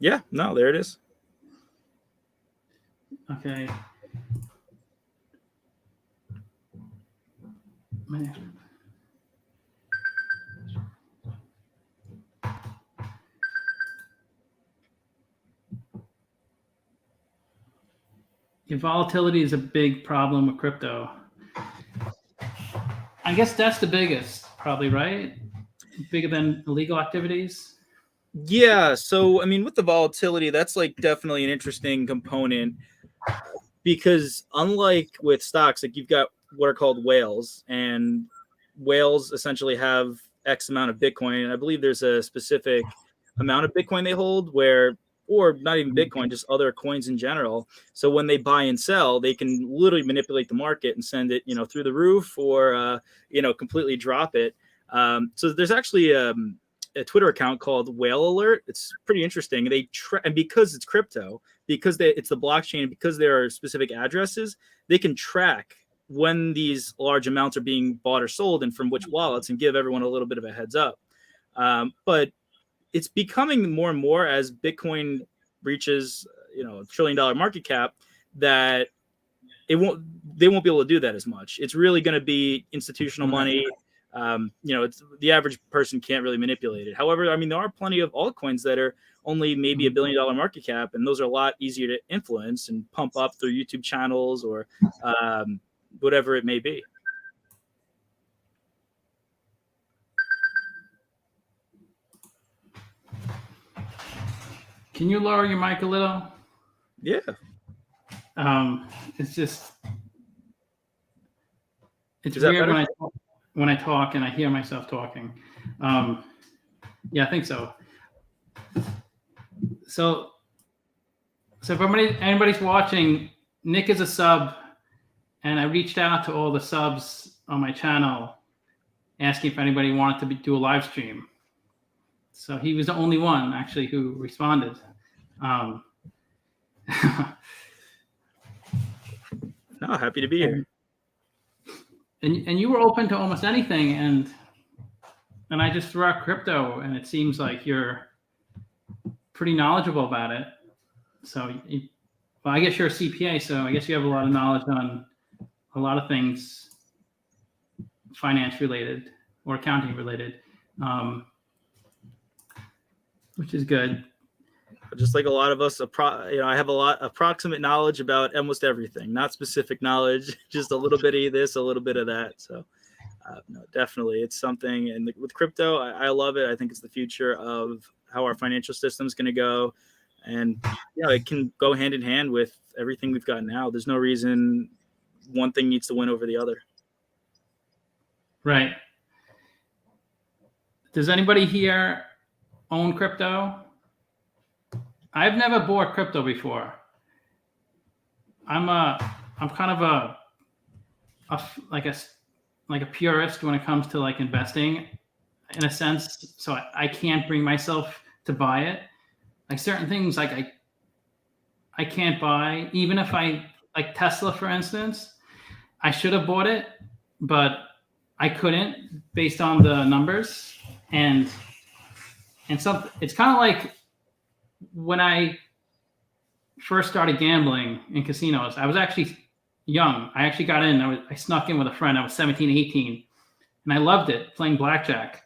Yeah, no, there it is. Okay. Volatility is a big problem with crypto. I guess that's the biggest, probably, right? Bigger than illegal activities. Yeah, so I mean, with the volatility, that's like definitely an interesting component, because unlike with stocks, like you've got what are called whales, and whales essentially have X amount of Bitcoin, and I believe there's a specific amount of Bitcoin they hold, where, or not even Bitcoin, just other coins in general. So when they buy and sell, they can literally manipulate the market and send it, through the roof, or completely drop it. So there's actually a Twitter account called Whale Alert. It's pretty interesting. And because it's crypto, because it's the blockchain, and because there are specific addresses, they can track when these large amounts are being bought or sold and from which wallets, and give everyone a little bit of a heads up. But it's becoming more and more, as Bitcoin reaches, $1 trillion market cap, that they won't be able to do that as much. It's really going to be institutional money. It's the average person can't really manipulate it. However, I mean, there are plenty of altcoins that are only maybe $1 billion market cap, and those are a lot easier to influence and pump up through YouTube channels or whatever it may be. Can you lower your mic a little? Yeah. It's weird when I talk and I hear myself talking. Yeah, I think so. So if anybody's watching, Nick is a sub, and I reached out to all the subs on my channel asking if anybody wanted to do a live stream. So he was the only one actually who responded. No, happy to be here. And you were open to almost anything, and I just threw out crypto, and it seems like you're pretty knowledgeable about it. So, well, I guess you're a CPA, so I guess you have a lot of knowledge on a lot of things finance related or accounting related, which is good. Just like a lot of us, I have a lot approximate knowledge about almost everything, not specific knowledge, just a little bit of this, a little bit of that. So no, definitely it's something. And with crypto, I love it. I think it's the future of how our financial system is going to go. And it can go hand in hand with everything we've got now. There's no reason one thing needs to win over the other. Right. Does anybody here own crypto? I've never bought crypto before. I'm kind of like a purist when it comes to like investing, in a sense. So I can't bring myself to buy it. Like certain things, like I can't buy. Even if I like Tesla, for instance, I should have bought it, but I couldn't based on the numbers. And so it's kind of like when I first started gambling in casinos. I was actually young. I actually got in. I snuck in with a friend. I was 17, 18, and I loved it, playing blackjack.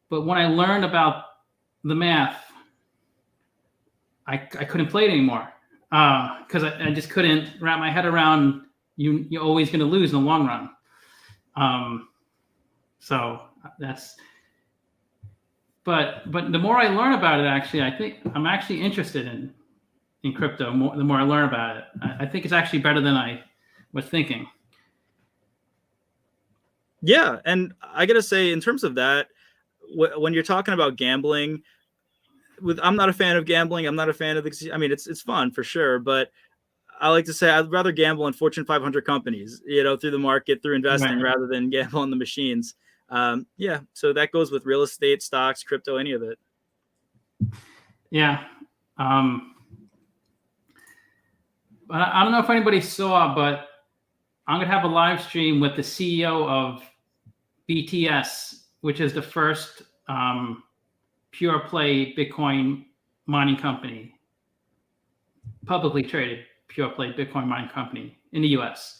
But when I learned about the math, I couldn't play it anymore because I just couldn't wrap my head around you're always going to lose in the long run. So that's. But the more I learn about it, actually, I think I'm actually interested in crypto. The more I learn about it, I think it's actually better than I was thinking. Yeah, and I gotta say, in terms of that, when you're talking about gambling, I'm not a fan of gambling. I'm not a fan of it's fun for sure, but I like to say I'd rather gamble on Fortune 500 companies, through the market, through investing, right, rather than gamble on the machines. So that goes with real estate, stocks, crypto, any of it. Yeah. But I don't know if anybody saw, but I'm going to have a live stream with the CEO of BTS, which is the first pure play Bitcoin mining company, publicly traded pure play Bitcoin mining company in the US.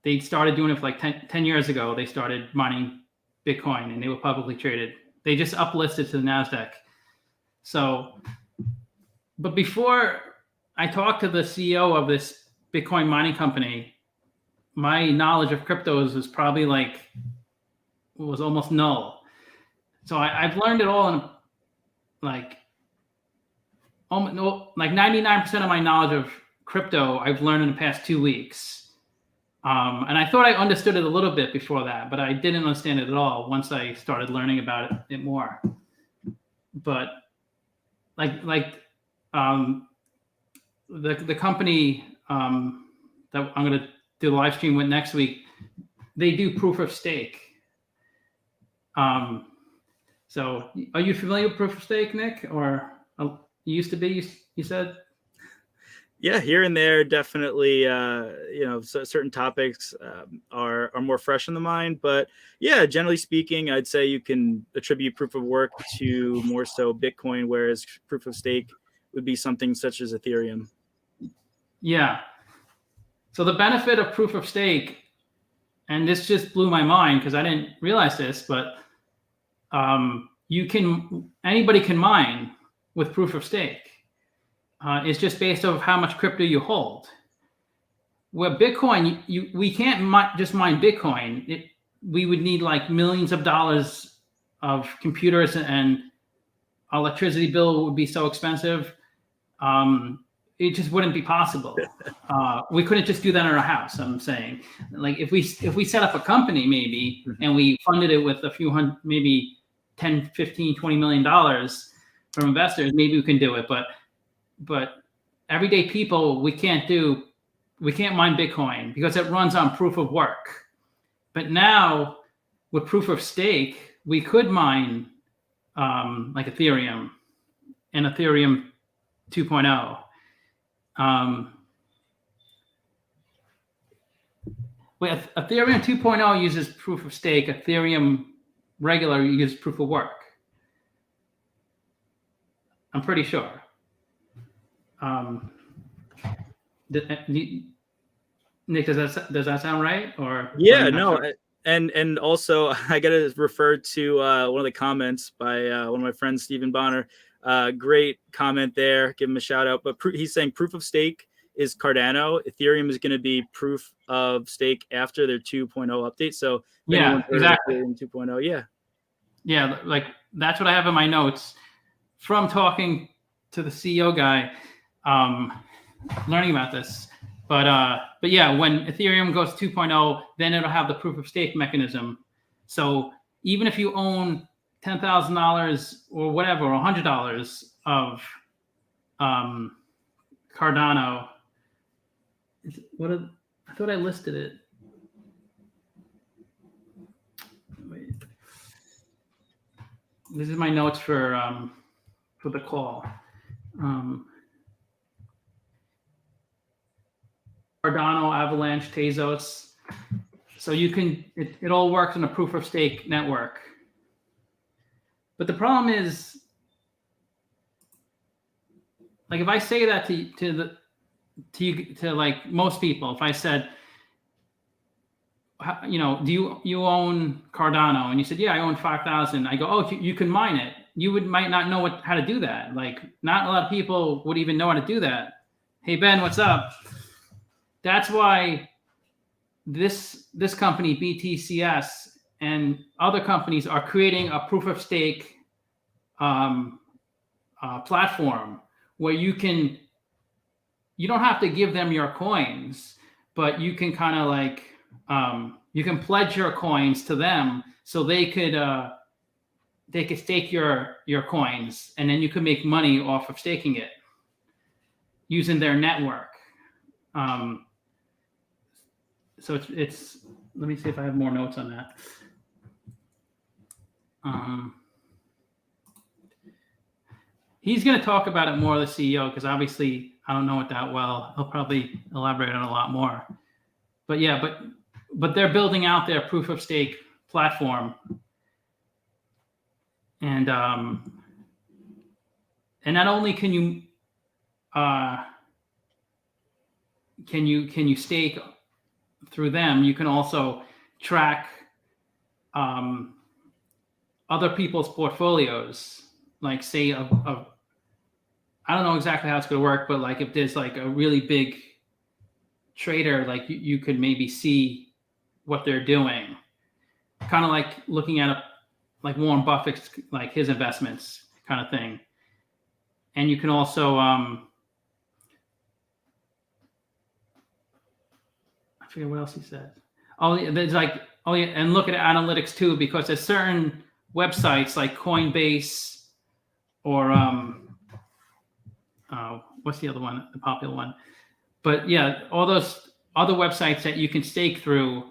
They started doing it for like 10 years ago. They started mining Bitcoin and they were publicly traded. They just uplisted to the NASDAQ. So, but before I talked to the CEO of this Bitcoin mining company, my knowledge of cryptos was probably was almost null. So I've learned it all in like 99% of my knowledge of crypto I've learned in the past 2 weeks. And I thought I understood it a little bit before that, but I didn't understand it at all once I started learning about it more. But the company that I'm going to do the live stream with next week, they do proof of stake. So are you familiar with proof of stake, Nick? Or you used to be, you said? Yeah, here and there, definitely. Certain topics are more fresh in the mind, but yeah, generally speaking, I'd say you can attribute proof of work to more so Bitcoin, whereas proof of stake would be something such as Ethereum. Yeah. So the benefit of proof of stake, and this just blew my mind because I didn't realize this, but anybody can mine with proof of stake. It's just based off how much crypto you hold. Where Bitcoin, we can't just mine Bitcoin. We would need like millions of dollars of computers, and electricity bill would be so expensive. It just wouldn't be possible. We couldn't just do that in our house. I'm saying, like if we set up a company maybe and we funded it with a few hundred, maybe 10, 15, $20 million from investors, maybe we can do it. But everyday people, we can't mine Bitcoin because it runs on proof of work. But now with proof of stake, we could mine like Ethereum and Ethereum 2.0. Ethereum 2.0 uses proof of stake. Ethereum regular uses proof of work. I'm pretty sure. Nick, does that sound right? Or yeah, no. Sure? And also, I got to refer to one of the comments by one of my friends, Stephen Bonner. Great comment there. Give him a shout out. But he's saying proof of stake is Cardano. Ethereum is going to be proof of stake after their 2.0 update. So yeah, exactly. Ethereum 2.0, yeah, like that's what I have in my notes from talking to the CEO guy, learning about this. But yeah, when Ethereum goes 2.0, then it'll have the proof of stake mechanism. So even if you own $10,000 or whatever, or $100 of Cardano, I thought I listed it. Wait. This is my notes for the call. Cardano, Avalanche, Tezos. So you can, it all works in a proof of stake network. But the problem is, like if I say that to like most people, if I said, do you own Cardano? And you said, yeah, I own 5,000. I go, oh, you can mine it. You might not know how to do that. Like not a lot of people would even know how to do that. Hey, Ben, what's up? That's why this company, BTCS, and other companies are creating a proof of stake platform where you don't have to give them your coins, but you can kind of like, you can pledge your coins to them so they could stake your coins, and then you can make money off of staking it using their network. So it's let me see if I have more notes on that. He's going to talk about it more, the CEO, because obviously I don't know it that well. He'll probably elaborate on a lot more. But yeah, but they're building out their proof of stake platform, and not only can you stake through them, you can also track other people's portfolios. Like say of I don't know exactly how it's going to work, but like if there's like a really big trader, like you could maybe see what they're doing, kind of like looking at like Warren Buffett's, like his investments kind of thing. And you can also I forget what else he said. Oh, there's like, oh yeah, and look at analytics too, because there's certain websites like Coinbase or what's the other one, the popular one? But yeah, all those other websites that you can stake through,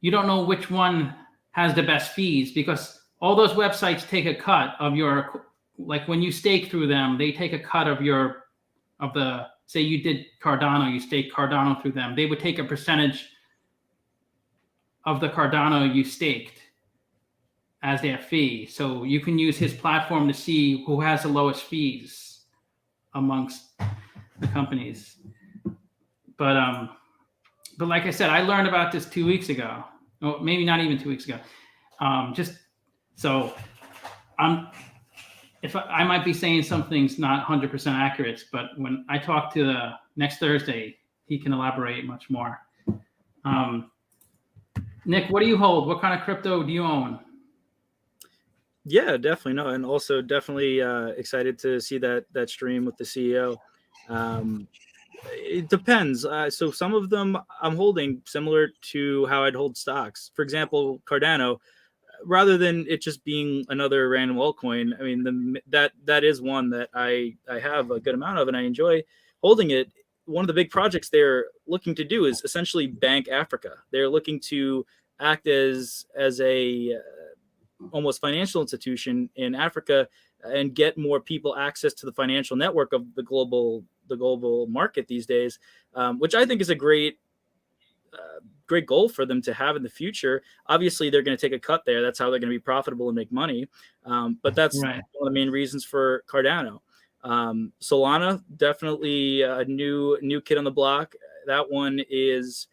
you don't know which one has the best fees, because all those websites take a cut of your, like when you stake through them, they take a cut of the, say you did Cardano, you staked Cardano through them, they would take a percentage of the Cardano you staked as their fee. So you can use his platform to see who has the lowest fees amongst the companies. But like I said, I learned about this 2 weeks ago. Or maybe not even 2 weeks ago. Just so I might be saying some things not 100% accurate, but when I talk to next Thursday, he can elaborate much more. Nick, what do you hold? What kind of crypto do you own? Yeah, definitely. No, and also definitely excited to see that stream with the CEO. It depends. So some of them I'm holding similar to how I'd hold stocks. For example, Cardano, rather than it just being another random altcoin, I mean, that is one that I have a good amount of, and I enjoy holding it. One of the big projects they're looking to do is essentially bank Africa. They're looking to act as a almost financial institution in Africa and get more people access to the financial network of the global market these days, which I think is a great goal for them to have in the future. Obviously, they're going to take a cut there. That's how they're going to be profitable and make money. But that's Right. one of the main reasons for Cardano. Solana, definitely a new kid on the block. That one is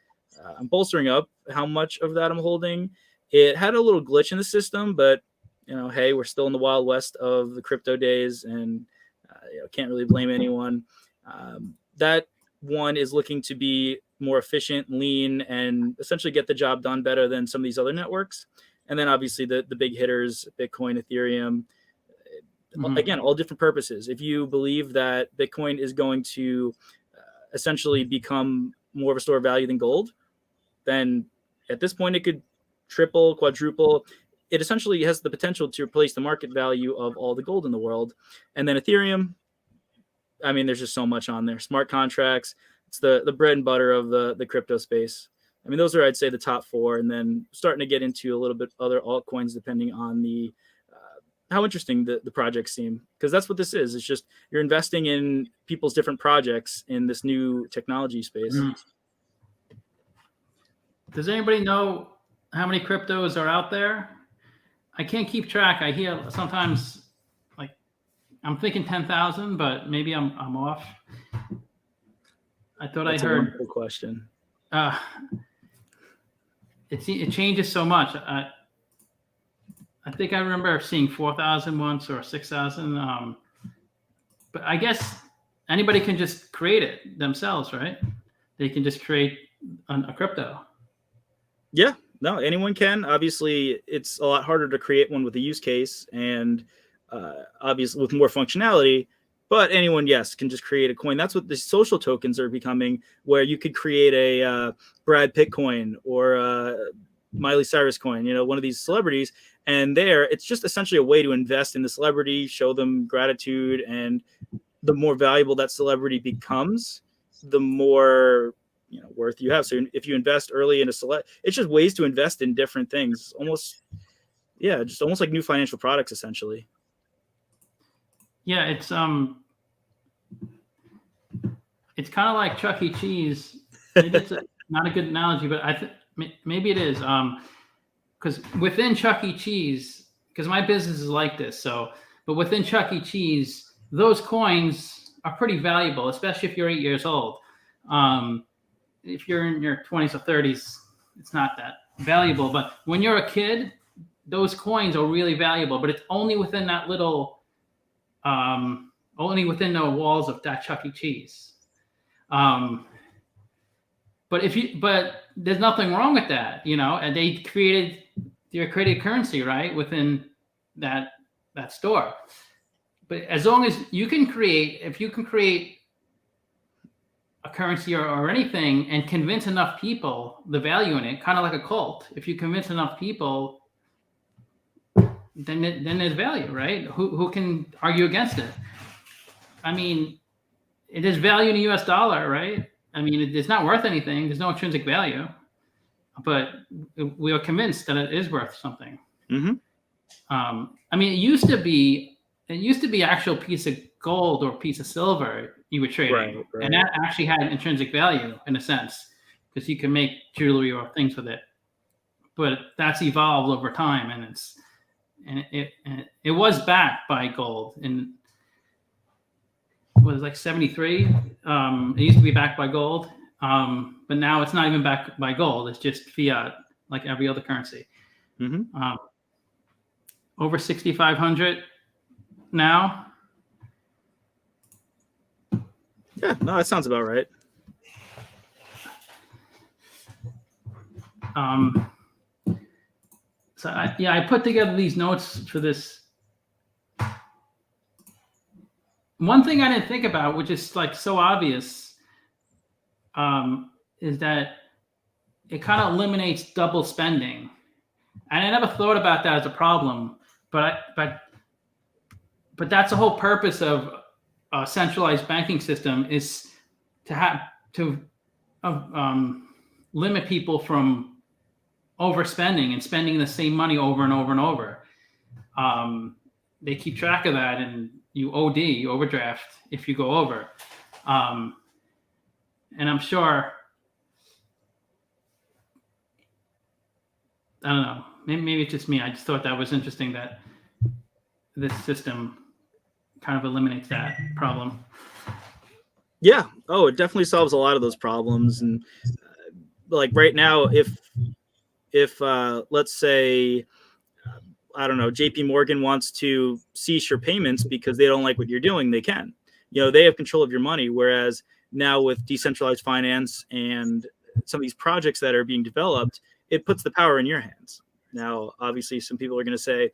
I'm bolstering up how much of that I'm holding. It had a little glitch in the system, but hey, we're still in the wild west of the crypto days, and can't really blame anyone. That one is looking to be more efficient, lean, and essentially get the job done better than some of these other networks. And then obviously the big hitters, Bitcoin, Ethereum, again, all different purposes. If you believe that Bitcoin is going to essentially become more of a store of value than gold, then at this point it could triple, quadruple. It essentially has the potential to replace the market value of all the gold in the world. And then Ethereum, I mean, there's just so much on there. Smart contracts, it's the bread and butter of the crypto space. I mean, those are, I'd say, the top four, and then starting to get into a little bit other altcoins depending on the how interesting the projects seem, because that's what this is. It's just you're investing in people's different projects in this new technology space. Does anybody know how many cryptos are out there? I can't keep track. I hear sometimes like I'm thinking 10,000, but maybe I'm off. I thought That's I heard. A wonderful question. It changes so much. I think I remember seeing 4,000 once or 6,000. But I guess anybody can just create it themselves, right? They can just create a crypto. Yeah, no, anyone can. Obviously, it's a lot harder to create one with a use case and obviously with more functionality. But anyone, yes, can just create a coin. That's what the social tokens are becoming, where you could create a Brad Pitt coin or a Miley Cyrus coin, one of these celebrities. And there, it's just essentially a way to invest in the celebrity, show them gratitude. And the more valuable that celebrity becomes, the more worth you have. So if you invest early in it's just ways to invest in different things. Almost like new financial products, essentially. Yeah, it's it's kind of like Chuck E. Cheese. Maybe it's not a good analogy, but maybe it is. Because within Chuck E. Cheese, because my business is like this, but within Chuck E. Cheese, those coins are pretty valuable, especially if you're 8 years old. If you're in your 20s or 30s, it's not that valuable. But when you're a kid, those coins are really valuable. But it's only within that little, only within the walls of that Chuck E. Cheese. But there's nothing wrong with that, and they created currency, right, within that store. But as long as you can create a currency or anything and convince enough people the value in it, kind of like a cult, if you convince enough people, then there's value, right? Who can argue against it? I mean, it is value in the US dollar, right? I mean, it's not worth anything. There's no intrinsic value, but we are convinced that it is worth something. Mm-hmm. I mean, it used to be actual piece of gold or piece of silver you were trading, right. And that actually had intrinsic value in a sense, because you can make jewelry or things with it. But that's evolved over time, and it was backed by gold, and it was like 73. It used to be backed by gold, but now it's not even backed by gold. It's just fiat, like every other currency. Mm-hmm. Over 6,500 now. Yeah, no, that sounds about right. So I put together these notes for this. One thing I didn't think about, which is like so obvious, is that it kind of eliminates double spending. And I never thought about that as a problem, but that's the whole purpose of a centralized banking system, is to limit people from overspending and spending the same money over and over and over. They keep track of that, and you overdraft if you go over. And I'm sure, I don't know, maybe it's just me. I just thought that was interesting that this system kind of eliminates that problem. Yeah. Oh, it definitely solves a lot of those problems. And like right now, if let's say, I don't know, JP Morgan wants to cease your payments because they don't like what you're doing, they can. They have control of your money. Whereas now with decentralized finance and some of these projects that are being developed, it puts the power in your hands. Now, obviously, some people are going to say,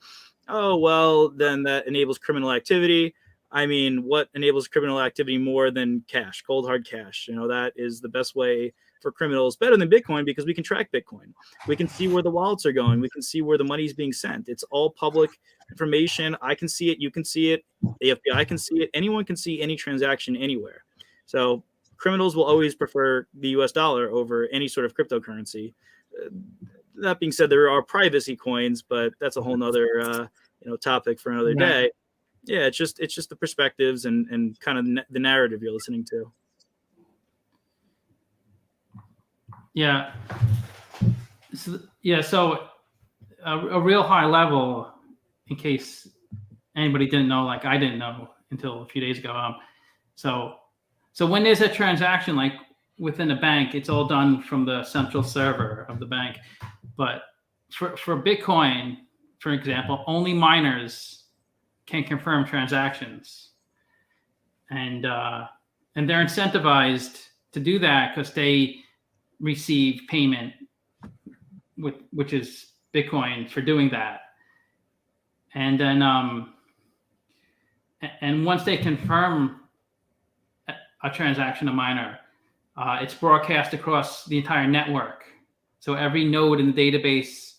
oh, well, then that enables criminal activity. I mean, what enables criminal activity more than cash, cold hard cash? That is the best way for criminals, better than Bitcoin, because we can track Bitcoin. We can see where the wallets are going. We can see where the money is being sent. It's all public information. I can see it. You can see it. The FBI can see it. Anyone can see any transaction anywhere. So criminals will always prefer the US dollar over any sort of cryptocurrency. That being said, there are privacy coins, but that's a whole nother topic for another day. Yeah, it's just the perspectives and kind of the narrative you're listening to. Yeah. So a real high level, in case anybody didn't know, like I didn't know until a few days ago. So when there's a transaction like within a bank, it's all done from the central server of the bank. But for Bitcoin, for example, only miners can confirm transactions, and they're incentivized to do that because they receive payment which is Bitcoin for doing that. And then and once they confirm a transaction, a miner, it's broadcast across the entire network. So every node in the database,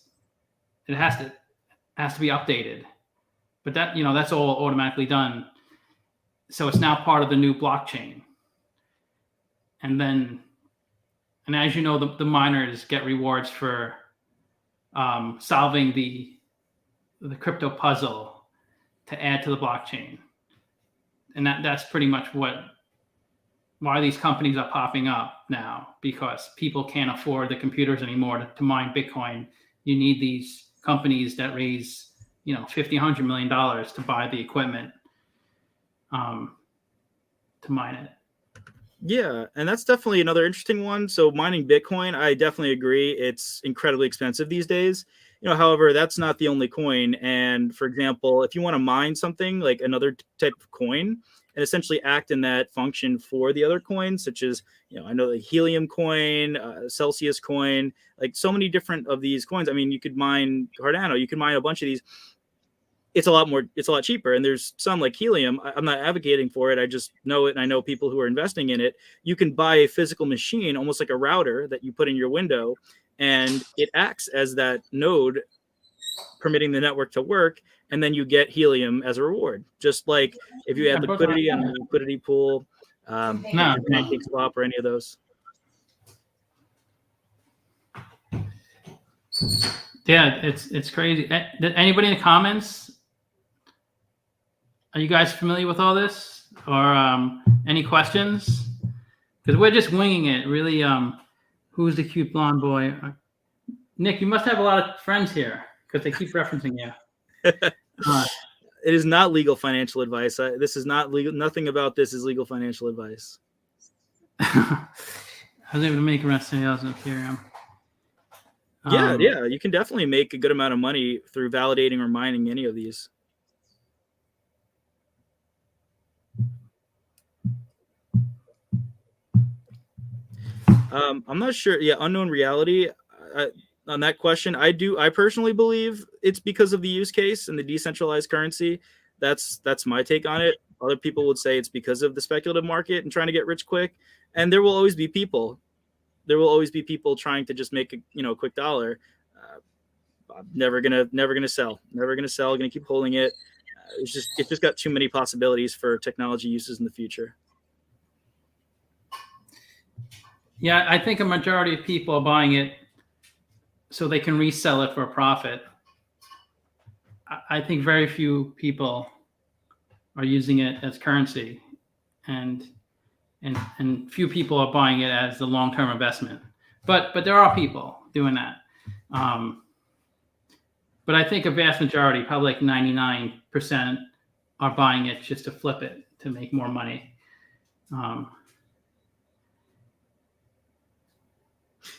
it has to be updated. But that, that's all automatically done. So it's now part of the new blockchain. And as you know, the miners get rewards for solving the crypto puzzle to add to the blockchain. And that's pretty much what why these companies are popping up now, because people can't afford the computers anymore to mine Bitcoin. You need these companies that raise, $50-100 million to buy the equipment to mine it. Yeah, and that's definitely another interesting one. So mining Bitcoin, I definitely agree. It's incredibly expensive these days. However, that's not the only coin. And for example, if you want to mine something like another type of coin and essentially act in that function for the other coins, such as, I know the Helium coin, Celsius coin, like so many different of these coins. I mean, you could mine Cardano, you could mine a bunch of these. It's a lot cheaper. And there's some like Helium. I'm not advocating for it. I just know it. And I know people who are investing in it. You can buy a physical machine, almost like a router that you put in your window, and it acts as that node permitting the network to work. And then you get Helium as a reward. Just like if you had liquidity on a liquidity pool, like your Pancake Swap or any of those. Yeah, it's crazy. Anybody in the comments? Are you guys familiar with all this, or any questions? Because we're just winging it. Really, who's the cute blonde boy? Nick, you must have a lot of friends here because they keep referencing you. It is not legal financial advice. This is not legal. Nothing about this is legal financial advice. I was able to make around $70 in Ethereum. Yeah, you can definitely make a good amount of money through validating or mining any of these. I'm not sure. Yeah, unknown reality. On that question, I personally believe it's because of the use case and the decentralized currency. That's my take on it. Other people would say it's because of the speculative market and trying to get rich quick. And there will always be people. There will always be people trying to just make a quick dollar. I'm never gonna sell. Never gonna sell. Gonna keep holding it. It's just got too many possibilities for technology uses in the future. Yeah, I think a majority of people are buying it so they can resell it for a profit. I think very few people are using it as currency, and few people are buying it as the long-term investment. But there are people doing that. But I think a vast majority, probably like 99%, are buying it just to flip it to make more money.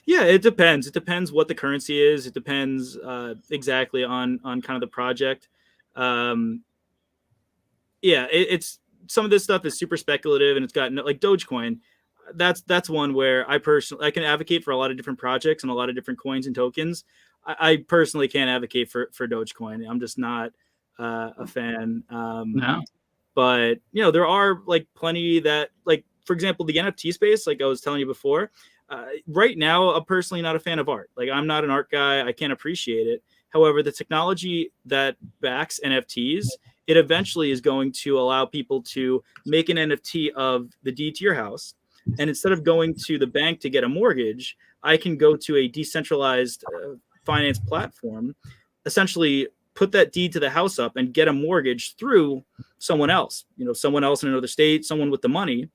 Yeah, it depends. It depends what the currency is. It depends exactly on kind of the project. It's some of this stuff is super speculative, and it's got like Dogecoin. That's one where I can advocate for a lot of different projects and a lot of different coins and tokens. I personally can't advocate for Dogecoin. I'm just not a fan. No. But there are like plenty that, like, for example, the NFT space, like I was telling you before. Right now, I'm personally not a fan of art. Like, I'm not an art guy. I can't appreciate it. However, the technology that backs NFTs, it eventually is going to allow people to make an NFT of the deed to your house. And instead of going to the bank to get a mortgage, I can go to a decentralized finance platform, essentially put that deed to the house up and get a mortgage through someone else, someone else in another state, someone with the money.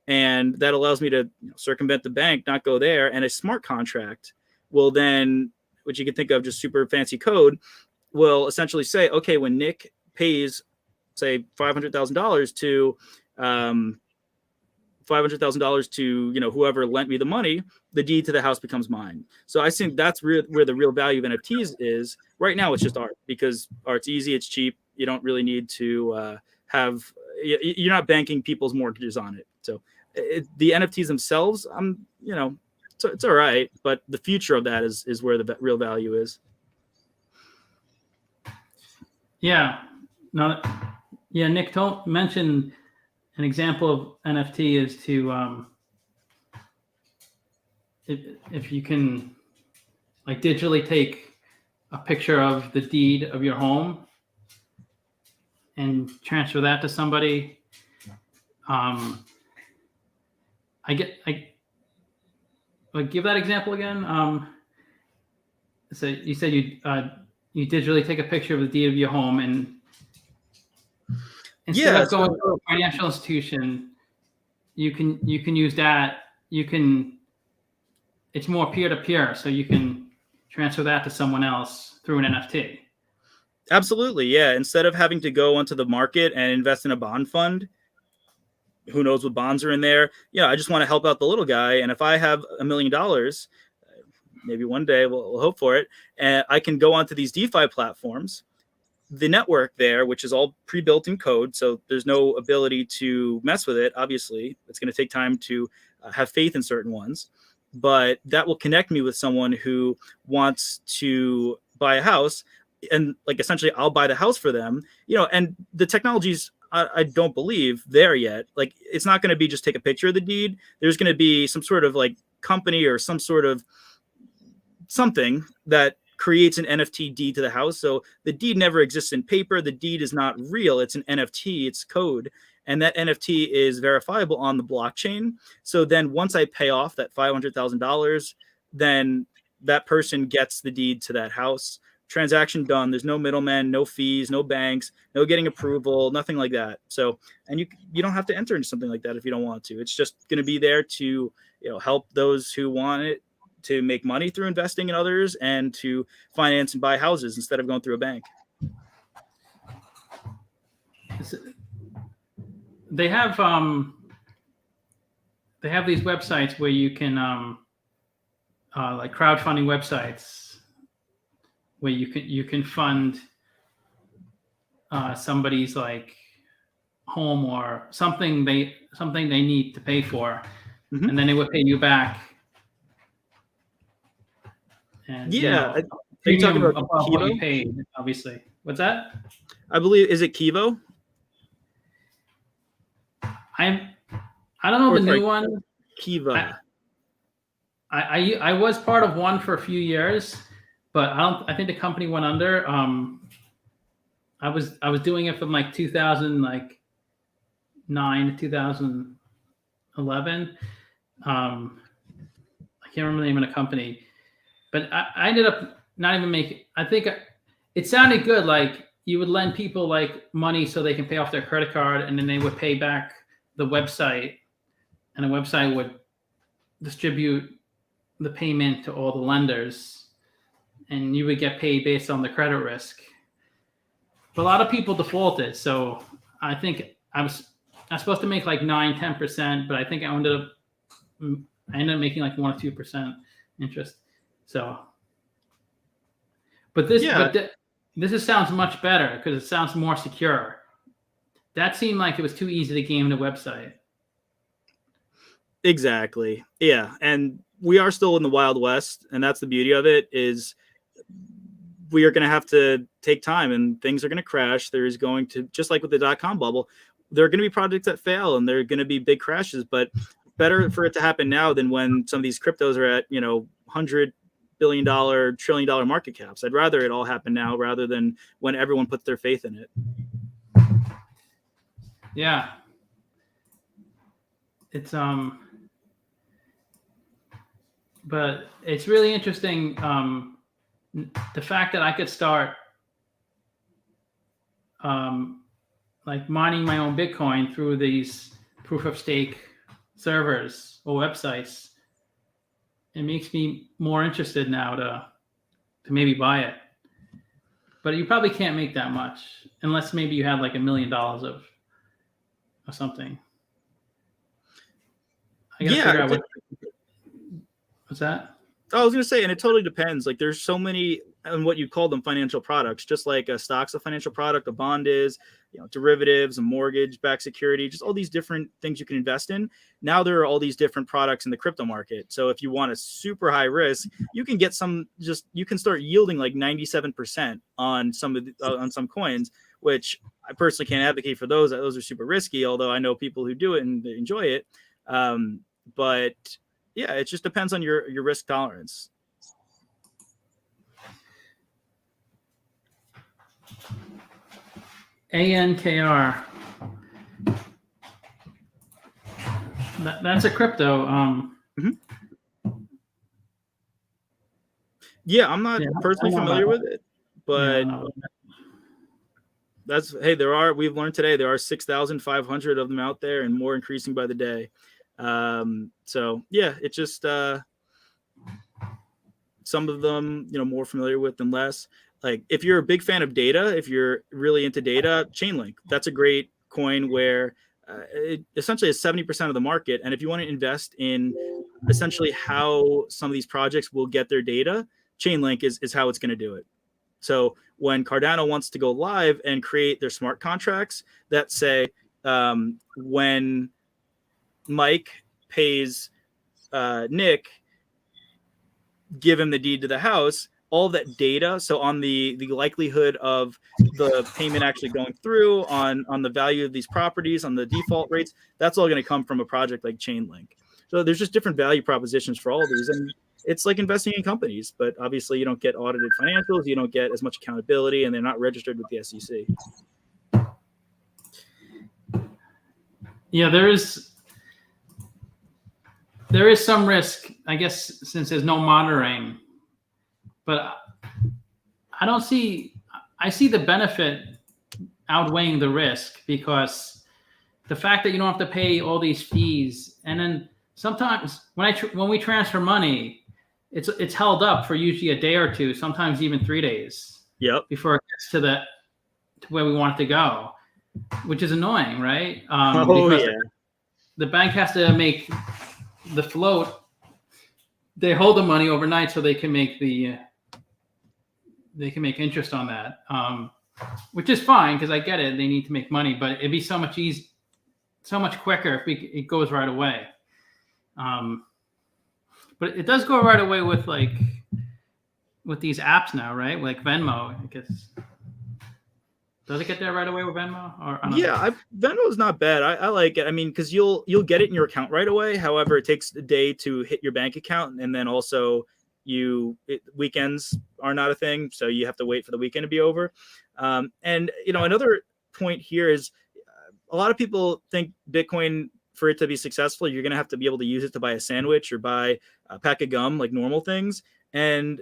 And that allows me to circumvent the bank, not go there. And a smart contract will then, which you can think of just super fancy code, will essentially say, okay, when Nick pays, say, $500,000 to whoever lent me the money, the deed to the house becomes mine. So I think that's where the real value of NFTs is. Right now, it's just art, because art's easy, it's cheap. You don't really need to you're not banking people's mortgages on it. So the NFTs themselves, it's all right, but the future of that is where the real value is. Yeah. No. Yeah. Nick mentioned an example of NFT is to if you can like digitally take a picture of the deed of your home and transfer that to somebody. Give that example again. So you said you digitally take a picture of the deed of your home, and instead of going to a financial institution, you can use that. It's more peer-to-peer, so you can transfer that to someone else through an NFT. Absolutely, yeah. Instead of having to go onto the market and invest in a bond fund, who knows what bonds are in there? Yeah, I just want to help out the little guy. And if I have $1 million, maybe one day we'll hope for it, and I can go onto these DeFi platforms. The network there, which is all pre-built in code, so there's no ability to mess with it. Obviously, it's going to take time to have faith in certain ones, but that will connect me with someone who wants to buy a house, and like essentially I'll buy the house for them. And the technologies I don't believe there yet. Like it's not going to be just take a picture of the deed. There's going to be some sort of like company or some sort of something that creates an NFT deed to the house. So the deed never exists in paper. The deed is not real. It's an NFT, it's code. And that NFT is verifiable on the blockchain. So then once I pay off that $500,000, then that person gets the deed to that house. Transaction done. There's no middlemen, no fees, no banks, no getting approval, nothing like that. So, and you don't have to enter into something like that if you don't want to. It's just going to be there to help those who want it, to make money through investing in others, and to finance and buy houses instead of going through a bank. They have these websites where you can like crowdfunding websites where you can fund somebody's like home or something they need to pay for, and then they would pay you back. And yeah, are you talking about above what you paid? Obviously, what's that? I believe, is it Kivo? I don't know, or the new one. Kiva. I was part of one for a few years, but I think the company went under. I was doing it from like 2009 to 2011. I can't remember the name of the company, but I ended up not even making. I think it sounded good. Like you would lend people like money so they can pay off their credit card, and then they would pay back the website, and the website would distribute the payment to all the lenders, and you would get paid based on the credit risk. But a lot of people defaulted, so I think I was supposed to make like 9-10%, but I think I ended up making like 1 or 2% interest. So, but this sounds much better because it sounds more secure. That seemed like it was too easy to game the website. Exactly. Yeah, and we are still in the Wild West, and that's the beauty of it, is we are going to have to take time, and things are going to crash. There is going to, just like with the dot-com bubble, there are going to be projects that fail, and there are going to be big crashes, but better for it to happen now than when some of these cryptos are at, $100 billion, $1 trillion market caps. I'd rather it all happen now rather than when everyone puts their faith in it. Yeah. It's, but it's really interesting. The fact that I could start like mining my own Bitcoin through these proof of stake servers or websites, it makes me more interested now to maybe buy it. But you probably can't make that much unless maybe you have like $1 million of something. I gotta figure out what's that? I was going to say, and it totally depends. Like there's so many, and what you call them, financial products, just like a stock's a financial product, a bond is, derivatives, a mortgage-backed security, just all these different things you can invest in. Now there are all these different products in the crypto market. So if you want a super high risk, you can get you can start yielding like 97% on on some coins, which I personally can't advocate for those. Those are super risky, although I know people who do it and they enjoy it. But yeah, it just depends on your risk tolerance. ANKR. That's a crypto. Yeah, I'm not personally familiar with it, but we've learned today there are 6,500 of them out there and more increasing by the day. So yeah, it's just some of them, more familiar with than less. Like if you're a big fan of data, if you're really into data, Chainlink, that's a great coin where it essentially is 70% of the market. And if you want to invest in essentially how some of these projects will get their data, Chainlink is how it's going to do it. So when Cardano wants to go live and create their smart contracts that say when Mike pays Nick, give him the deed to the house, all that data, so on the likelihood of the payment actually going through, on the value of these properties, on the default rates, that's all going to come from a project like Chainlink. So there's just different value propositions for all of these, and it's like investing in companies, but obviously you don't get audited financials, you don't get as much accountability, and they're not registered with the SEC. Yeah, there is some risk, I guess, since there's no monitoring. But I see the benefit outweighing the risk, because the fact that you don't have to pay all these fees, and then sometimes when we transfer money, it's held up for usually a day or two, sometimes even 3 days. Yep. Before it gets to where we want it to go, which is annoying, right? Because yeah. The bank has to make the float. They hold the money overnight so they can make interest on that, which is fine because I get it. They need to make money, but it'd be so much quicker if it goes right away. But it does go right away with these apps now, right? Like Venmo, I guess. Does it get there right away with Venmo? Venmo is not bad. I like it. I mean, because you'll get it in your account right away. However, it takes a day to hit your bank account, and then also weekends are not a thing, so you have to wait for the weekend to be over. And another point here is a lot of people think Bitcoin, for it to be successful, you're going to have to be able to use it to buy a sandwich or buy a pack of gum, like normal things. And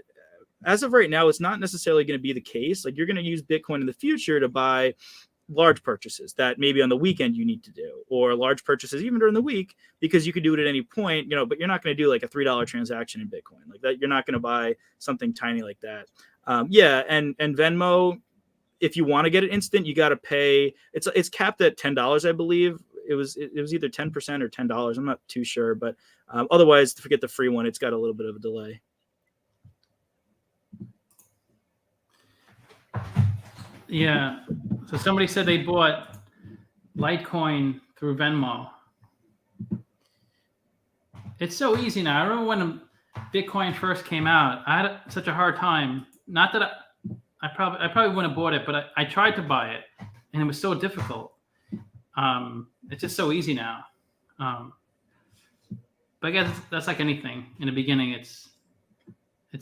as of right now, it's not necessarily going to be the case. Like you're going to use Bitcoin in the future to buy large purchases that maybe on the weekend you need to do, or large purchases even during the week, because you could do it at any point, but you're not going to do like a $3 transaction in Bitcoin like that. You're not going to buy something tiny like that. And Venmo, if you want to get it instant, you got to pay. It's capped at $10, I believe. It was either 10% or $10. I'm not too sure, but otherwise, to forget the free one, it's got a little bit of a delay. Yeah. So somebody said they bought Litecoin through Venmo. It's so easy now. I remember when Bitcoin first came out, I had such a hard time. Not that I probably wouldn't have bought it, but I tried to buy it, and it was so difficult. It's just so easy now. But I guess that's like anything. In the beginning, it's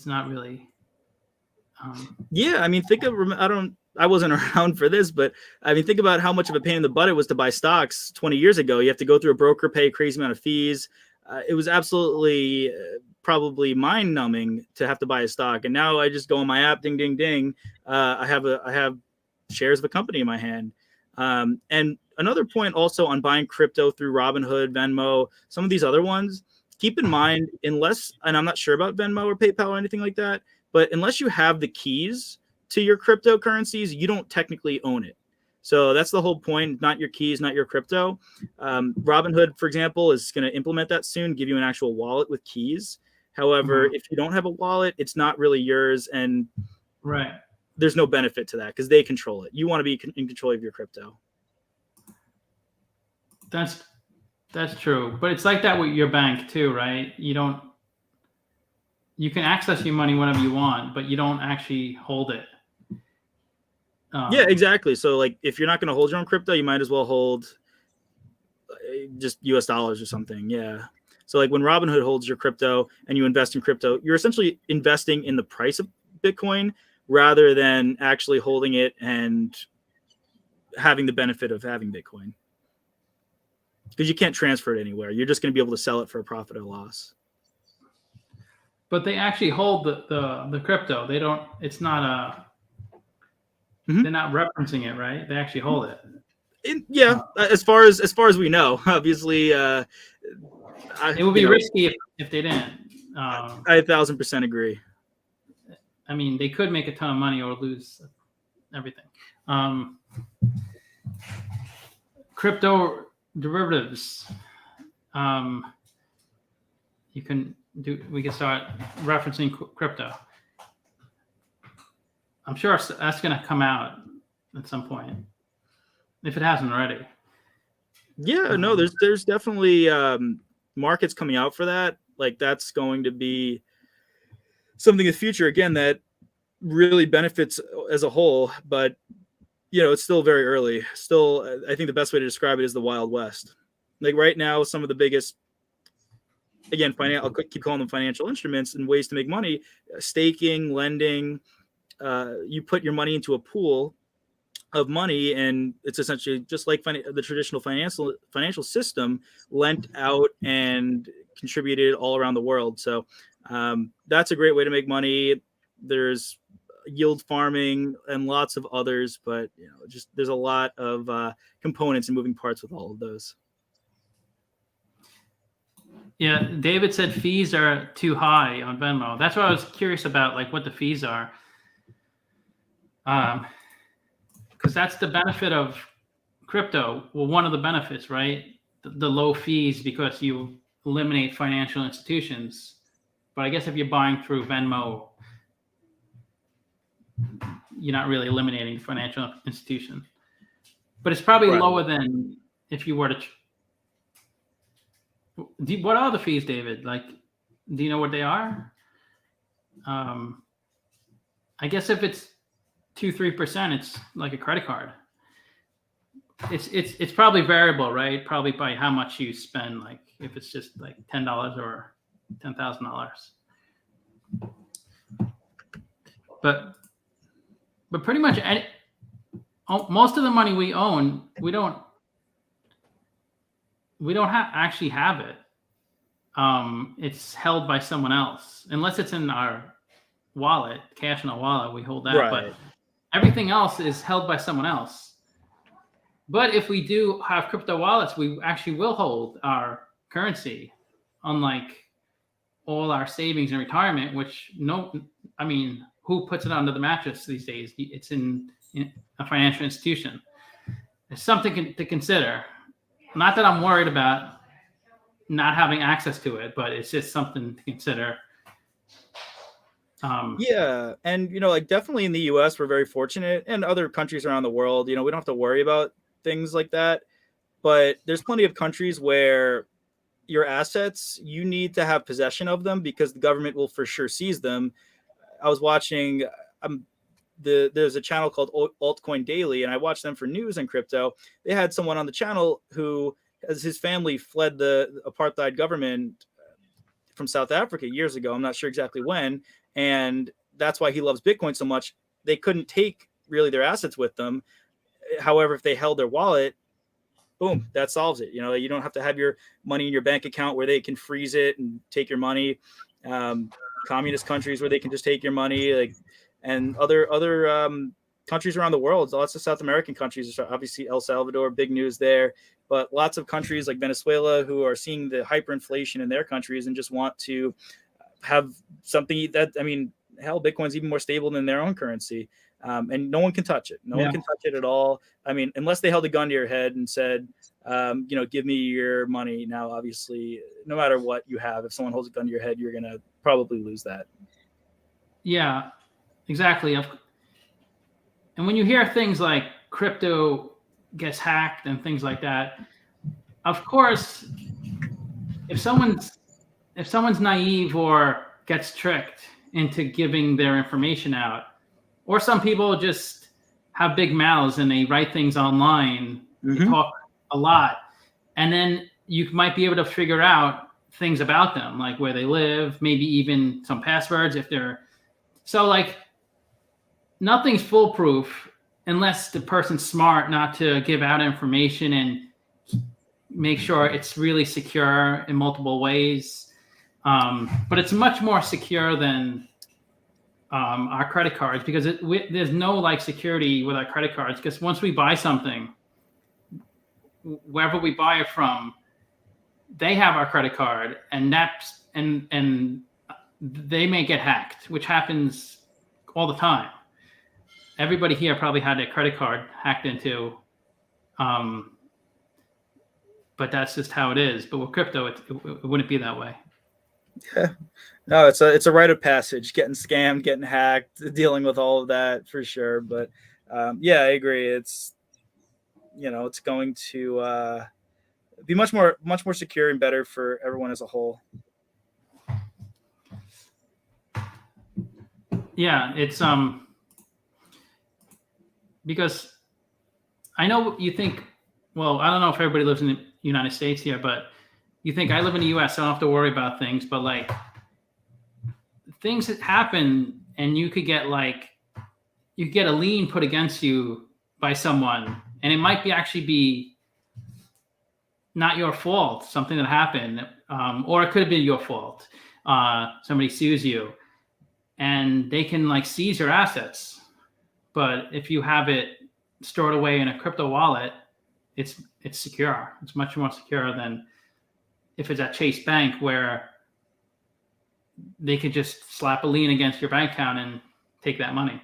not really. Yeah, I mean, I wasn't around for this, but I mean, think about how much of a pain in the butt it was to buy stocks 20 years ago. You have to go through a broker, pay a crazy amount of fees. It was absolutely probably mind numbing to have to buy a stock. And now I just go on my app, ding, ding, ding. I have shares of a company in my hand. And another point also on buying crypto through Robinhood, Venmo, some of these other ones, keep in mind, and I'm not sure about Venmo or PayPal or anything like that, but unless you have the keys to your cryptocurrencies, you don't technically own it. So that's the whole point, not your keys, not your crypto. Robinhood, for example, is going to implement that soon, give you an actual wallet with keys. However, if you don't have a wallet, it's not really yours, and right, there's no benefit to that because they control it. You want to be in control of your crypto. That's true, but it's like that with your bank too, right? You can access your money whenever you want, but you don't actually hold it. Yeah, exactly. So like if you're not going to hold your own crypto, you might as well hold just US dollars or something. Yeah. So like when Robinhood holds your crypto and you invest in crypto, you're essentially investing in the price of Bitcoin rather than actually holding it and having the benefit of having Bitcoin. Because you can't transfer it anywhere. You're just going to be able to sell it for a profit or loss. But they actually hold the crypto. They don't. It's not Mhm. They're not referencing it, right? They actually hold it. Yeah, as far as we know, obviously, It would you be know, risky if they didn't. I 1,000% agree. I mean, they could make a ton of money or lose everything. Crypto derivatives. We can start referencing crypto. I'm sure that's going to come out at some point, if it hasn't already. Yeah, no, there's definitely markets coming out for that. Like that's going to be something in the future again that really benefits as a whole, but it's still very early. Still, I think the best way to describe it is the Wild West. Like right now, some of the biggest, again, I'll keep calling them financial instruments and ways to make money: staking, lending. You put your money into a pool of money, and it's essentially just like the traditional financial system, lent out and contributed all around the world. So that's a great way to make money. There's yield farming and lots of others, but just there's a lot of components and moving parts with all of those. Yeah, David said fees are too high on Venmo. That's what I was curious about, like what the fees are. Because that's the benefit of crypto. Well, one of the benefits, right? The low fees, because you eliminate financial institutions. But I guess if you're buying through Venmo, you're not really eliminating the financial institution. But it's probably lower than if you were to. What are the fees, David? Like, do you know what they are? I guess if it's 2-3%, it's like a credit card. It's probably variable, right? Probably by how much you spend. Like if it's just like $10 or $10,000. But pretty much most of the money we own, we don't actually have it. It's held by someone else, unless it's in our wallet, cash in a wallet. We hold that, right. But everything else is held by someone else. But if we do have crypto wallets, we actually will hold our currency, unlike all our savings and retirement, which who puts it under the mattress these days? It's in a financial institution. It's something to consider. Not that I'm worried about not having access to it, but it's just something to consider. Yeah, and like definitely in the U.S. we're very fortunate, and other countries around the world, we don't have to worry about things like that. But there's plenty of countries where your assets, you need to have possession of them because the government will for sure seize them. I was watching there's a channel called Altcoin Daily, and I watched them for news and crypto. They had someone on the channel who, as his family fled the apartheid government from South Africa years ago, I'm not sure exactly when, and that's why he loves Bitcoin so much. They couldn't take really their assets with them. However, if they held their wallet, boom, that solves it. You don't have to have your money in your bank account where they can freeze it and take your money. Communist countries where they can just take your money, and other countries around the world. Lots of South American countries, obviously El Salvador, big news there. But lots of countries like Venezuela who are seeing the hyperinflation in their countries and just want to have something that, Bitcoin's even more stable than their own currency. And no one can touch it. No one can touch it at all. Unless they held a gun to your head and said, give me your money. Now, obviously, no matter what you have, if someone holds a gun to your head, you're going to probably lose that. Yeah, exactly. And when you hear things like crypto gets hacked and things like that, of course, if someone's naive or gets tricked into giving their information out, or some people just have big mouths and they write things online, they talk a lot, and then you might be able to figure out things about them, like where they live, maybe even some passwords if they're nothing's foolproof unless the person's smart not to give out information and make sure it's really secure in multiple ways. But it's much more secure than our credit cards, because there's no like security with our credit cards, because once we buy something, wherever we buy it from, they have our credit card, and they may get hacked, which happens all the time. Everybody here probably had their credit card hacked into, but that's just how it is. But with crypto, it wouldn't be that way. Yeah. No, it's a rite of passage, getting scammed, getting hacked, dealing with all of that for sure. But yeah, I agree. It's it's going to be much more secure and better for everyone as a whole. Yeah, it's because I know you think, well, I don't know if everybody lives in the United States here, but you think I live in the US, so I don't have to worry about things. But like things that happen, and you could get a lien put against you by someone, and it might actually be not your fault, something that happened, or it could have been your fault. Somebody sues you, and they can like seize your assets. But if you have it stored away in a crypto wallet, it's secure. It's much more secure than if it's at Chase Bank, where they could just slap a lien against your bank account and take that money.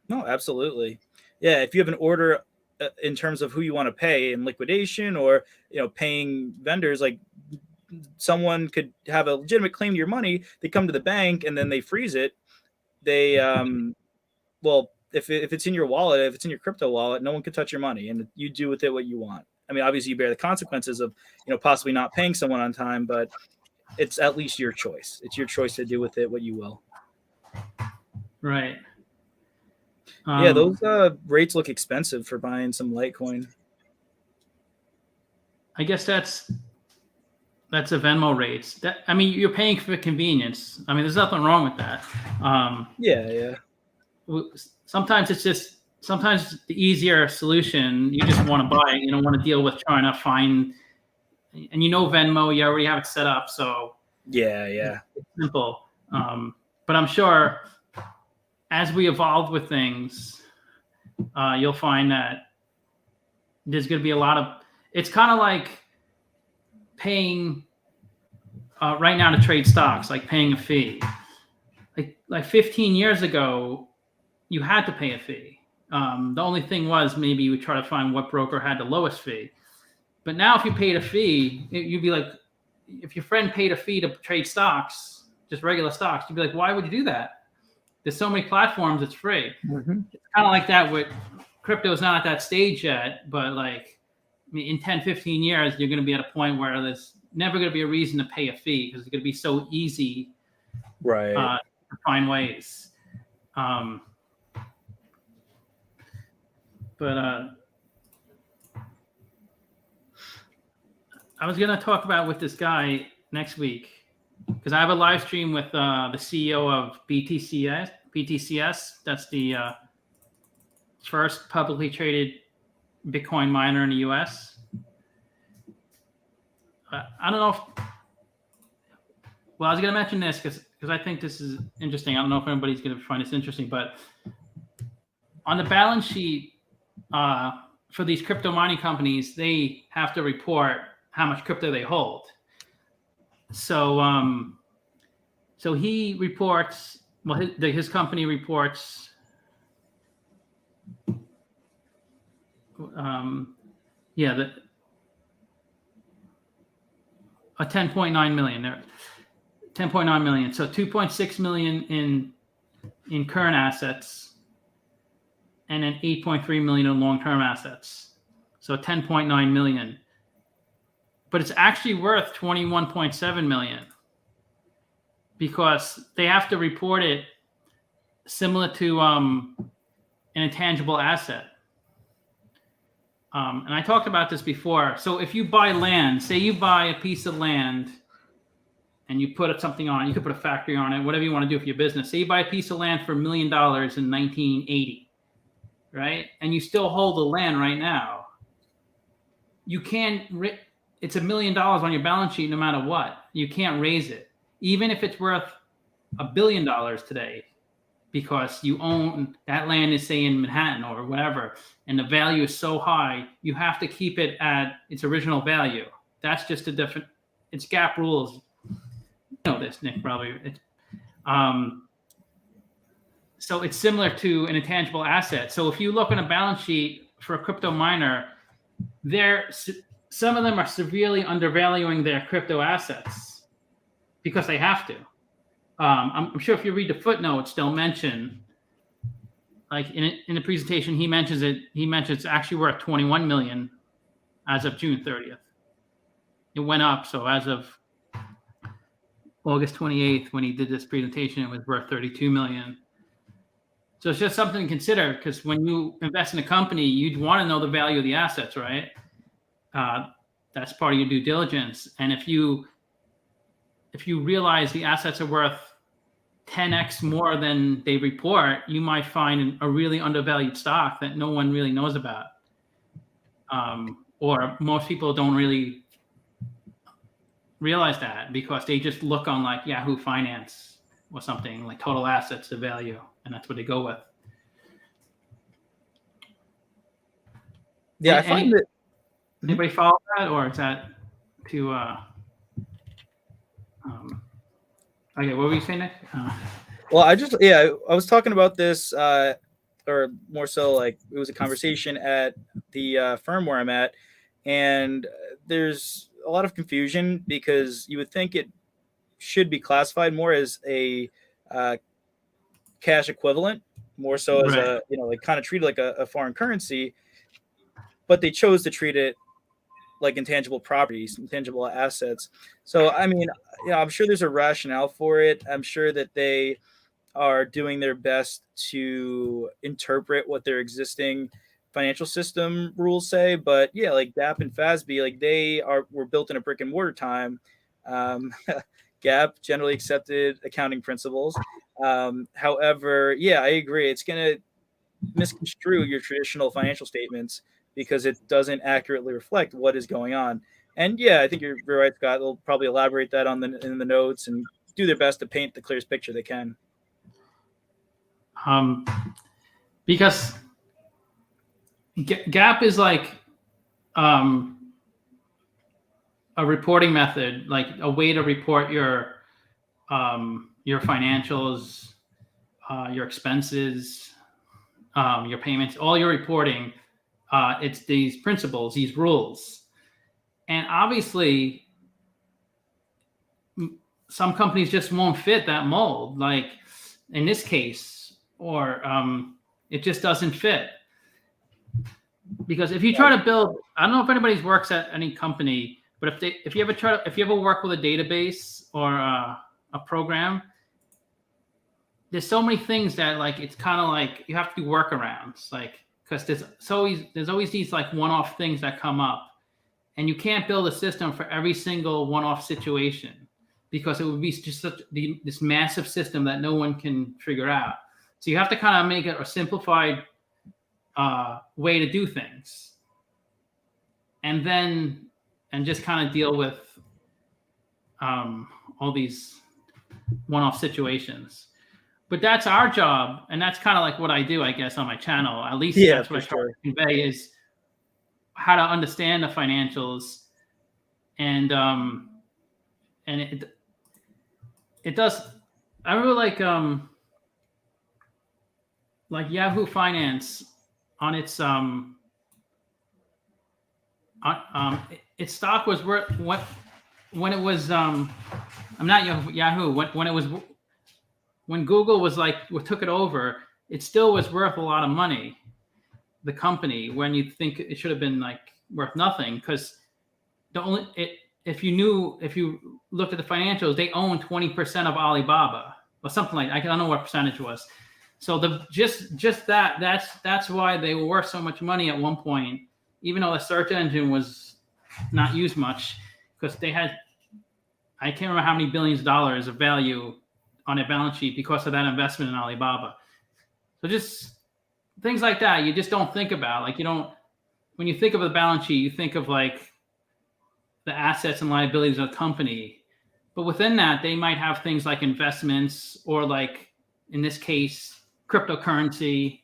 No, absolutely. Yeah, if you have an order in terms of who you want to pay in liquidation, or paying vendors, like someone could have a legitimate claim to your money, they come to the bank and then they freeze it. They well, if it's in your wallet, if it's in your crypto wallet, no one can touch your money, and you do with it what you want. I mean, obviously you bear the consequences of possibly not paying someone on time, but it's at least your choice. It's your choice to do with it what you will. Right. Yeah, those rates look expensive for buying some Litecoin. I guess that's a Venmo rates. I mean, you're paying for convenience. I mean, there's nothing wrong with that. Yeah. Sometimes it's the easier solution. You just want to buy it. You don't want to deal with trying to find. And Venmo, you already have it set up, so yeah, it's simple. But I'm sure as we evolve with things, you'll find that there's going to be a lot of. It's kind of like paying right now to trade stocks, like paying a fee. Like 15 years ago, you had to pay a fee. The only thing was maybe you would try to find what broker had the lowest fee. But now if you paid a fee, you'd be like, if your friend paid a fee to trade stocks, just regular stocks, you'd be like, why would you do that? There's so many platforms, it's free. Mm-hmm. It's kind of like that with crypto is not at that stage yet, but like in 10, 15 years, you're going to be at a point where there's never going to be a reason to pay a fee, because it's going to be so easy to find ways. But I was going to talk about with this guy next week, because I have a live stream with the CEO of BTCS. That's the first publicly traded Bitcoin miner in the US. I don't know if, well, I was going to mention this because I think this is interesting. I don't know if anybody's going to find this interesting, but on the balance sheet for these crypto mining companies, they have to report how much crypto they hold. So, so he reports. Well, his company reports. A 10.9 million there, 10.9 million. So 2.6 million in current assets, and then 8.3 million in long-term assets. So 10.9 million. But it's actually worth 21.7 million, because they have to report it similar to an intangible asset. And I talked about this before. So if you buy land, say you buy a piece of land and you put something on it, you could put a factory on it, whatever you want to do for your business. Say you buy a piece of land for $1 million in 1980, right? And you still hold the land right now. You can't, it's $1 million on your balance sheet no matter what. You can't raise it. Even if it's worth $1 billion today, because you own that land is, say, in Manhattan or whatever, and the value is so high, you have to keep it at its original value. That's just a different, it's GAAP rules. You know this, Nick, probably. So it's similar to an intangible asset. So if you look on a balance sheet for a crypto miner, some of them are severely undervaluing their crypto assets because they have to. I'm sure if you read the footnotes, they'll mention, like in the presentation, he mentions it's actually worth 21 million as of June 30th. It went up. So as of August 28th, when he did this presentation, it was worth 32 million. So it's just something to consider, because when you invest in a company, you'd want to know the value of the assets, right? That's part of your due diligence. And if you realize the assets are worth 10x more than they report, you might find a really undervalued stock that no one really knows about, or most people don't really realize that, because they just look on like Yahoo Finance or something, like total assets to value, and that's what they go with. Yeah, I find that. Anybody follow that, or is that too? Okay, what were you saying, Nick? Well, I was talking about this, or more so, like, it was a conversation at the firm where I'm at, and there's a lot of confusion because you would think it should be classified more as a cash equivalent, more so as a, like, kind of treated like a foreign currency, but they chose to treat it like intangible properties, intangible assets. So, I mean, I'm sure there's a rationale for it. I'm sure that they are doing their best to interpret what their existing financial system rules say. But yeah, like GAAP and FASB, like were built in a brick and mortar time. GAAP, generally accepted accounting principles. However, yeah, I agree. It's going to misconstrue your traditional financial statements because it doesn't accurately reflect what is going on. And yeah, I think you're right, Scott. They'll probably elaborate that in the notes and do their best to paint the clearest picture they can. Because GAAP is like a reporting method, like a way to report your financials, your expenses, your payments, all your reporting. It's these principles, these rules. And obviously, some companies just won't fit that mold, like in this case, or it just doesn't fit. Because if you try to build, I don't know if anybody works at any company, but if you ever work with a database or a program, there's so many things that, like, it's kind of like you have to do workarounds, like, because there's always these like one-off things that come up, and you can't build a system for every single one-off situation, because it would be just this massive system that no one can figure out. So you have to kind of make it a simplified way to do things, and just kind of deal with all these one-off situations. But that's our job, and that's kind of like what I do, I guess, on my channel. At least that's what I try to convey, is how to understand the financials, and it does. I really like Yahoo Finance on its its stock was worth what when it was I'm not Yahoo when it was. When Google was took it over, it still was worth a lot of money, the company, when you think it should have been like worth nothing, because if you looked at the financials, they own 20% of Alibaba or something like that. I don't know what percentage was. So that's why they were worth so much money at one point, even though the search engine was not used much, because they had, I can't remember how many billions of dollars of value on a balance sheet because of that investment in Alibaba. So just things like that, you just don't think about. Like, when you think of the balance sheet, you think of like the assets and liabilities of a company. But within that, they might have things like investments, or like in this case, cryptocurrency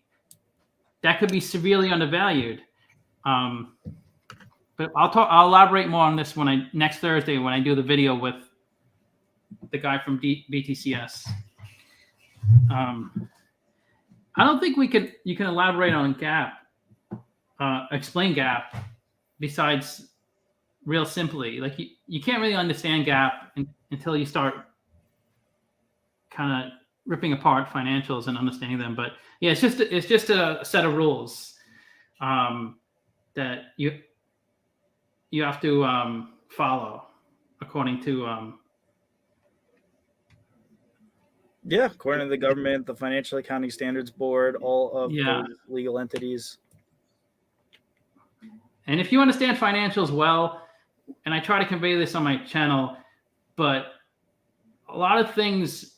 that could be severely undervalued. But I'll elaborate more on this next Thursday when I do the video with the guy from BTCS. I don't think you can elaborate on gap, explain gap, besides real simply. Like you can't really understand gap until you start kind of ripping apart financials and understanding them. But yeah, it's just a set of rules that you have to follow according to according to the government, the Financial Accounting Standards Board, all of those legal entities. And if you understand financials well, and I try to convey this on my channel, but a lot of things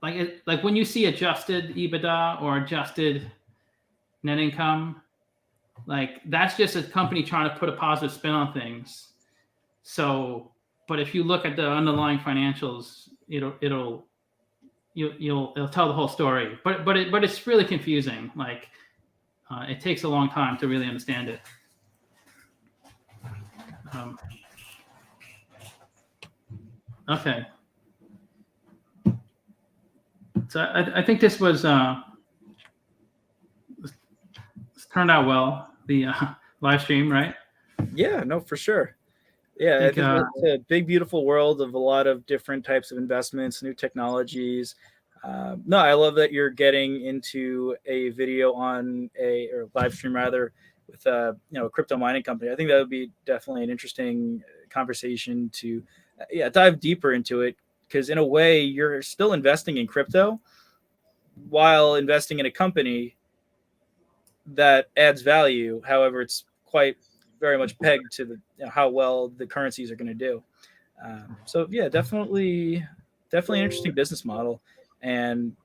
like when you see adjusted EBITDA or adjusted net income, like that's just a company trying to put a positive spin on things. So, but if you look at the underlying financials, it'll tell the whole story. But it's really confusing. Like it takes a long time to really understand it. Okay. So I think this was turned out well, the live stream, right? Yeah, no, for sure. Yeah, I think it's a big, beautiful world of a lot of different types of investments, new technologies. No, I love that you're getting into a video or live stream rather, with a crypto mining company. I think that would be definitely an interesting conversation to dive deeper into it, because in a way you're still investing in crypto while investing in a company that adds value. However, it's quite very much pegged to how well the currencies are going to do. So yeah, definitely an interesting business model. And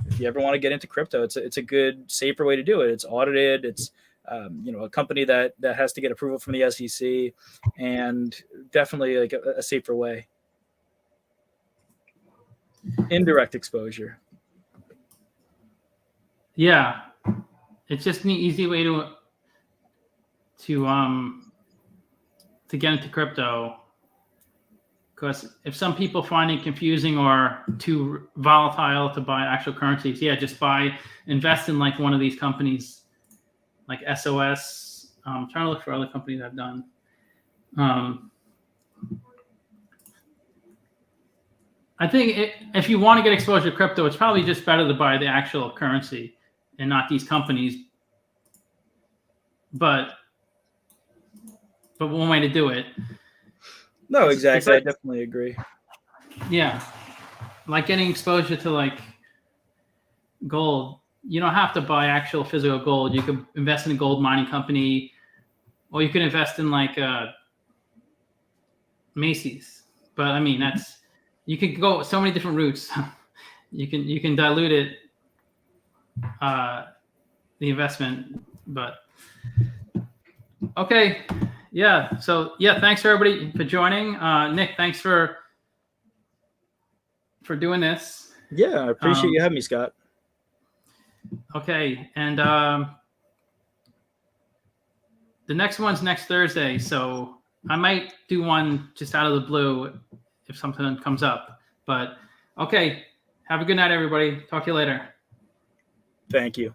if you ever want to get into crypto, it's a good, safer way to do it. It's audited. It's a company that has to get approval from the SEC, and definitely like a safer way. Indirect exposure. Yeah, it's just an easy way to get into crypto. Because if some people find it confusing or too volatile to buy actual currencies, just invest in like one of these companies, like SOS. I'm trying to look for other companies I've done. I think if you want to get exposure to crypto, it's probably just better to buy the actual currency and not these companies. But one way to do it. No, exactly. I definitely agree. Yeah. Like getting exposure to like gold. You don't have to buy actual physical gold. You could invest in a gold mining company, or you could invest in like Macy's. But I mean, you could go so many different routes. you can dilute it, the investment. But okay. Yeah. So thanks for everybody for joining. Nick, thanks for doing this. Yeah, I appreciate you having me, Scott. Okay, and the next one's next Thursday, so I might do one just out of the blue if something comes up. But okay, have a good night, everybody. Talk to you later. Thank you.